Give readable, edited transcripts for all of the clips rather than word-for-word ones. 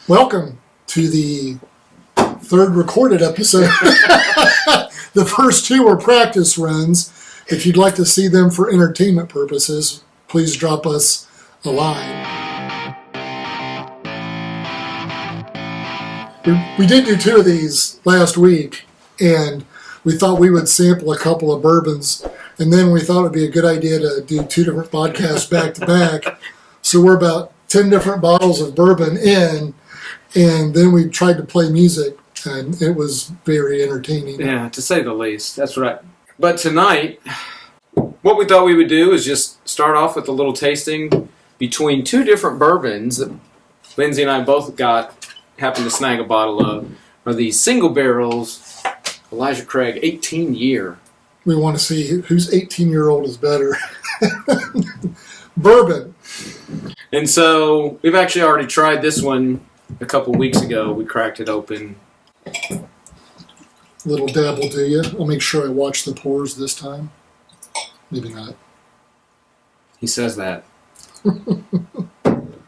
Welcome to the third recorded episode. The first two were practice runs. If you'd like to see them for entertainment purposes, please drop us a line. We did do two of these last week, and we thought we would sample a couple of bourbons, and then we thought it would be a good idea to do two different podcasts back to back. So we're about 10 different bottles of bourbon in, and then we tried to play music, and it was very entertaining. Yeah, to say the least. That's right. But tonight, what we thought we would do is just start off with a little tasting between two different bourbons that Lindsey and I both happened to snag a bottle of, are these single barrels, Elijah Craig 18-year. We want to see whose 18-year-old is better. Bourbon. And so we've actually already tried this one a couple weeks ago. We cracked it open. Little dab will do you. I'll make sure I watch the pours this time. Maybe not. He says that.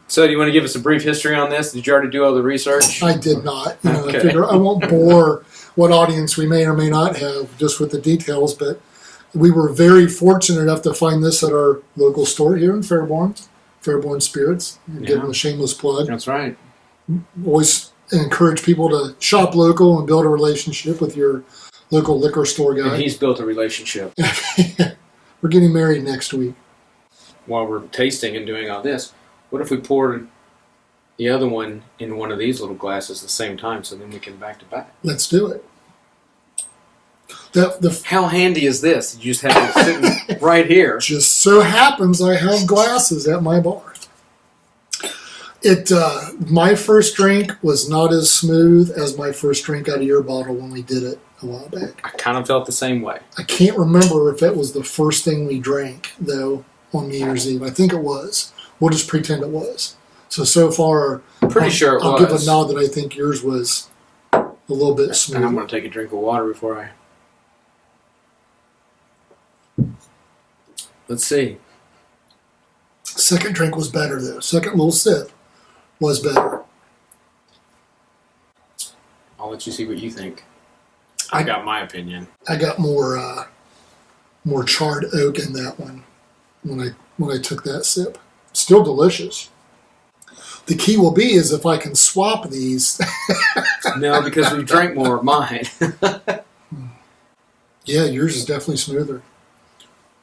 So do you want to give us a brief history on this? Did you already do all the research? I did not. Okay. I figure I won't bore what audience we may or may not have just with the details, but we were very fortunate enough to find this at our local store here in Fairborn Spirits. Give them a shameless plug. That's right. Always encourage people to shop local and build a relationship with your local liquor store guy. And he's built a relationship. We're getting married next week. While we're tasting and doing all this, what if we poured the other one in one of these little glasses at the same time so then we can back to back? Let's do it. How handy is this? You just have it sitting right here. Just so happens I have glasses at my bar. My first drink was not as smooth as my first drink out of your bottle when we did it a while back. I kind of felt the same way. I can't remember if it was the first thing we drank, though, on New Year's Eve. I think it was. We'll just pretend it was. So far, Pretty sure it I'll was. give a nod that I think yours was a little bit smooth. And I'm going to take a drink of water before I... Let's see. Second drink was better, though. Second little sip was better. I'll let you see what you think. I got my opinion. I got more charred oak in that one when I took that sip. Still delicious. The key will be is if I can swap these. No, because we drank more of mine. Yeah, yours is definitely smoother.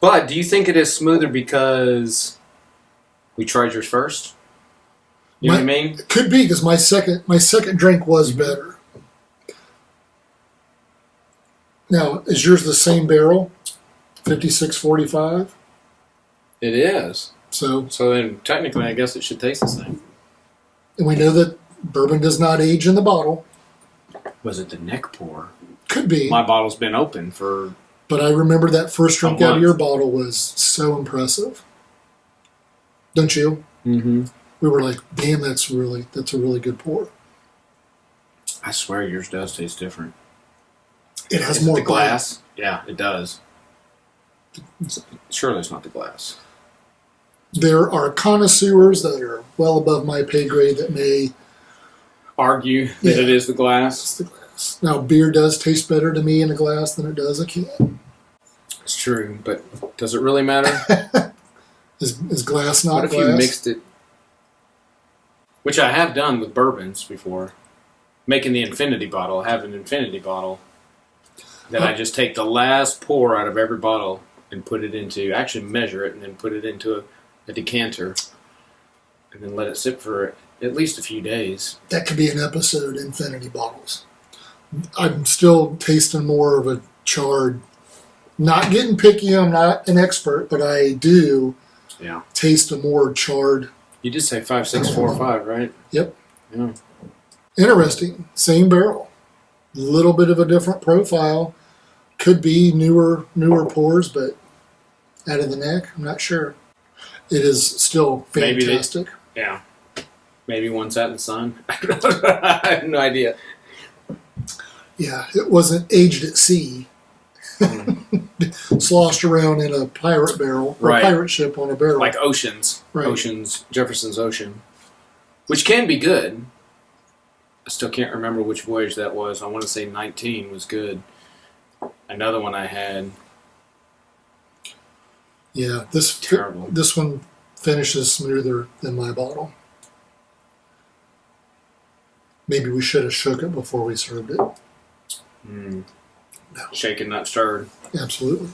But do you think it is smoother because we tried yours first? You know what I mean? It could be because my second drink was better. Now, is yours the same barrel? 5645? It is. So then technically I guess it should taste the same. And we know that bourbon does not age in the bottle. Was it the neck pour? Could be. My bottle's been open for... But I remember that first drink out of your bottle was so impressive. Don't you? Mm-hmm. We were like, damn, that's a really good pour. I swear yours does taste different. It has Is more it the glass. Yeah, it does. Surely it's not the glass. There are connoisseurs that are well above my pay grade that may argue that it is the glass. It's the glass. Now, beer does taste better to me in a glass than it does a can. It's true, but does it really matter? Is glass not what if glass? you mixed it? Which I have done with bourbons before. Making the infinity bottle. I have an infinity bottle that I just take the last pour out of every bottle and put it into, actually measure it and then put it into a decanter and then let it sit for at least a few days. That could be an episode, infinity bottles. I'm still tasting more of a charred, not getting picky, I'm not an expert, but I do taste a more charred. You did say 5645, right? Yep. Yeah. Interesting. Same barrel. Little bit of a different profile. Could be newer pours, but out of the neck, I'm not sure. It is still fantastic. Maybe one sat in the sun. I have no idea. Yeah, it wasn't aged at sea. Sloshed around in a pirate barrel, or a pirate ship on a barrel. Like Oceans. Right. Jefferson's Ocean. Which can be good. I still can't remember which voyage that was. I want to say 19 was good. Another one I had. Yeah, Terrible. This one finishes smoother than my bottle. Maybe we should have shook it before we served it. No. No. Shaken, not stirred. Absolutely.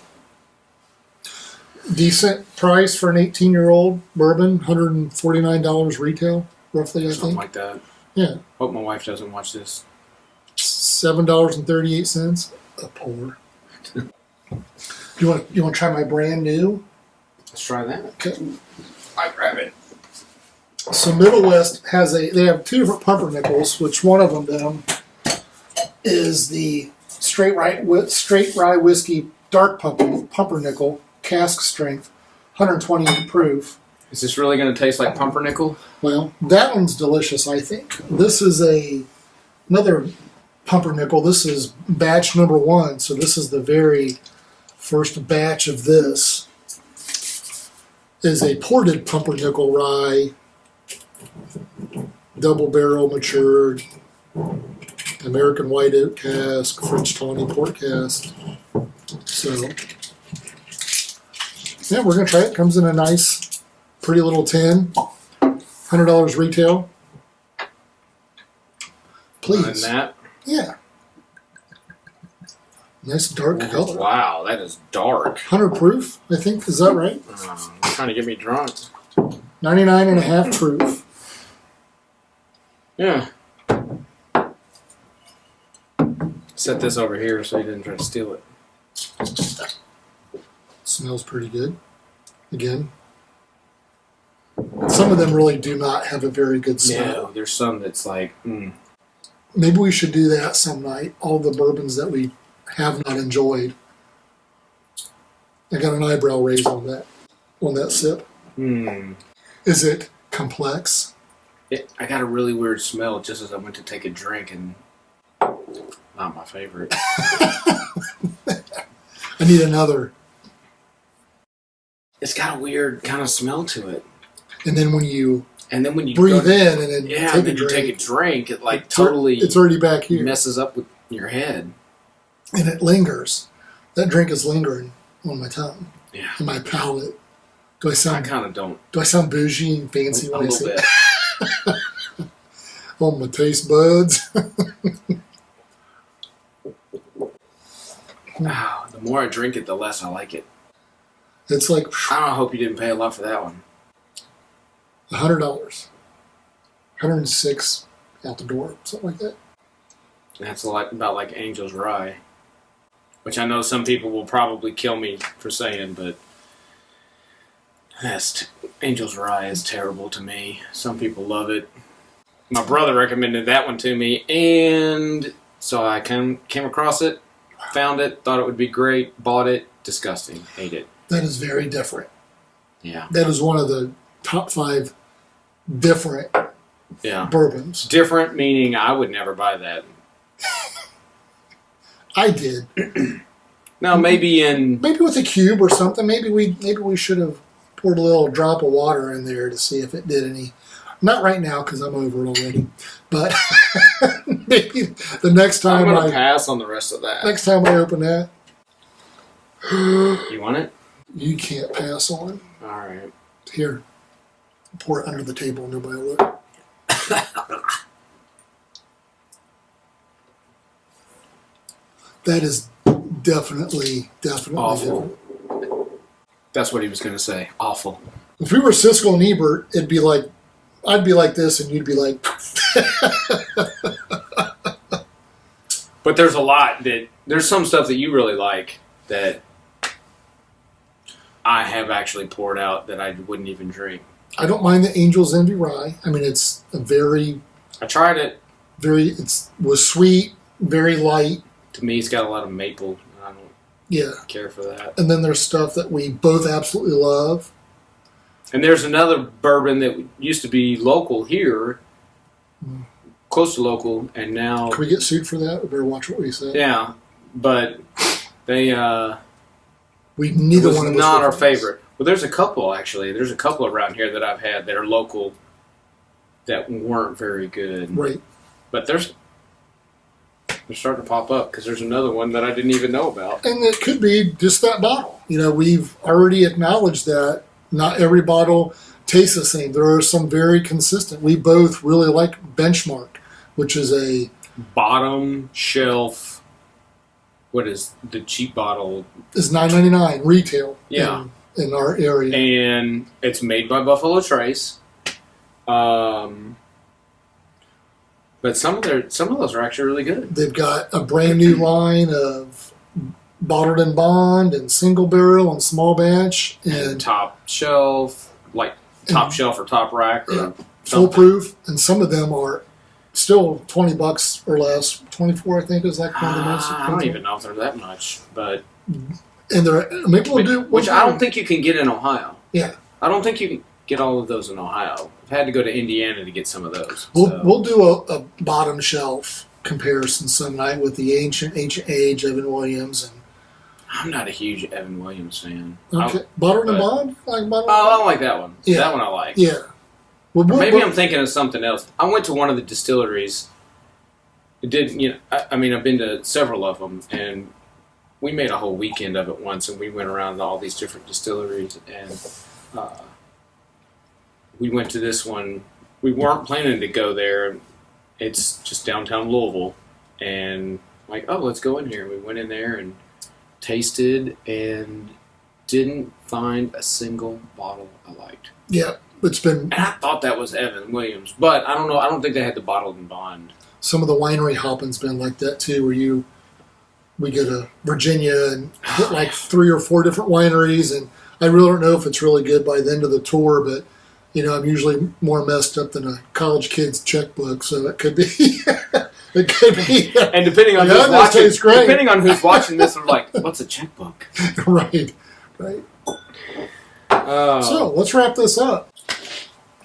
Decent price for an 18-year-old bourbon, $149 retail, roughly, I Something think. like that. Yeah. Hope my wife doesn't watch this. $7.38 a pour. You want to try my brand new? Let's try that. Okay. I grab it. So Middle West they have two different pumpernickels, which one of them is the straight rye whiskey dark pumpernickel, cask strength, 128 proof. Is this really going to taste like pumpernickel? Well, that one's delicious, I think. This is another pumpernickel. This is batch number 1, so this is the very first batch of this. Is a ported pumpernickel rye, double barrel matured, American white oak cask, French tawny port cask. So, yeah, we're going to try it. Comes in a nice, pretty little tin. $100 retail. Please. And that? Yeah. Nice dark color. Wow, that is dark. 100 proof, I think. Is that right? You're trying to get me drunk. 99.5 proof. Yeah. Set this over here so you didn't try to steal it. Smells pretty good. Again. Some of them really do not have a very good smell. Yeah, there's some that's like, Maybe we should do that some night. All the bourbons that we have not enjoyed. I got an eyebrow raise on that sip. Is it complex? I got a really weird smell just as I went to take a drink, and not my favorite. I need another. It's got a weird kind of smell to it. And then when you go breathe to, in and then yeah, take and a then drink, you take a drink, it like it's already back here. messes up with your head. And it lingers. That drink is lingering on my tongue. Yeah. And my palate. Do I I sound kind of don't. Do I sound bougie and fancy A when I little say bit. it? On my taste buds. Wow, the more I drink it, the less I like it. It's like I hope you didn't pay a lot for that one. $100. 106 out the door, something like that. That's about like Angel's Rye, which I know some people will probably kill me for saying, but Angel's Rye is terrible to me. Some people love it. My brother recommended that one to me, and so I came across it, found it, thought it would be great, bought it, disgusting, hate it. That is very different. Yeah. That is one of the top 5 different bourbons. Different meaning I would never buy that. I did. No, maybe with a cube or something. Maybe we should have poured a little drop of water in there to see if it did any. Not right now because I'm over it already. But maybe the next time I'm gonna pass on the rest of that. Next time I open that. You want it? You can't pass on. All right. Here. Pour it under the table. Nobody will look. That is definitely awful. Different. That's what he was going to say. Awful. If we were Siskel and Ebert, it'd be like, I'd be like this, and you'd be like. But there's there's some stuff that you really like that I have actually poured out that I wouldn't even drink. I don't mind the Angel's Envy Rye. I mean, it's a I tried it. Was sweet, very light. To me, it's got a lot of maple. I don't care for that. And then there's stuff that we both absolutely love. And there's another bourbon that used to be local here, close to local, and now... Can we get sued for that? We better watch what we say. Yeah, but they... neither one of us not our favorite. Well, there's a couple, actually. There's a couple around here that I've had that are local that weren't very good. Right. But they're starting to pop up because there's another one that I didn't even know about. And it could be just that bottle. We've already acknowledged that not every bottle tastes the same. There are some very consistent. We both really like Benchmark, which is a bottom shelf. What is the cheap bottle? Is $9.99 retail. Yeah. In our area. And it's made by Buffalo Trace. But some of those are actually really good. They've got a brand new line of bottled and bond and single barrel and small batch and top shelf, like top shelf or top rack. Or yeah, foolproof. And some of them are still $20 or less. 24, I think, is like one of the most. I don't even know if they're that much, but and they're maybe we'll do which I don't think you can get in Ohio. Yeah, I don't think you can get all of those in Ohio. I've had to go to Indiana to get some of those. We'll do a bottom shelf comparison some night with the ancient age Evan Williams. And I'm not a huge Evan Williams fan. Okay, bottled and bond, like bottled. Oh, I like that one. Yeah. That one I like. Yeah. Well, maybe I'm thinking of something else. I went to one of the distilleries. It did, I've been to several of them, and we made a whole weekend of it once, and we went around to all these different distilleries, and we went to this one. We weren't planning to go there. It's just downtown Louisville, and like, oh, let's go in here. We went in there and tasted, and didn't find a single bottle I liked. Yeah, it's been. And I thought that was Evan Williams, but I don't know. I don't think they had the bottled and bond. Some of the winery hopping's been like that too, where we go to Virginia and hit like 3 or 4 different wineries, and I really don't know if it's really good by the end of the tour, but I'm usually more messed up than a college kid's checkbook, so it could be. It could be. And depending on who's watching this, they're like, "What's a checkbook?" Right. So let's wrap this up,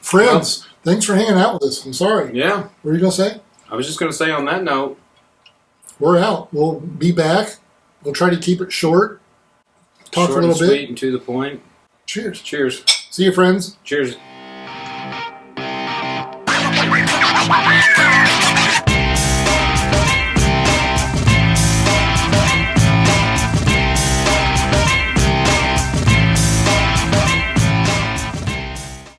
friends. Thanks for hanging out with us. I'm sorry. Yeah. What were you gonna say? I was just gonna say on that note, we're out. We'll be back. We'll try to keep it short. Talk short a little and bit. Sweet and to the point. Cheers. Cheers. See you, friends. Cheers.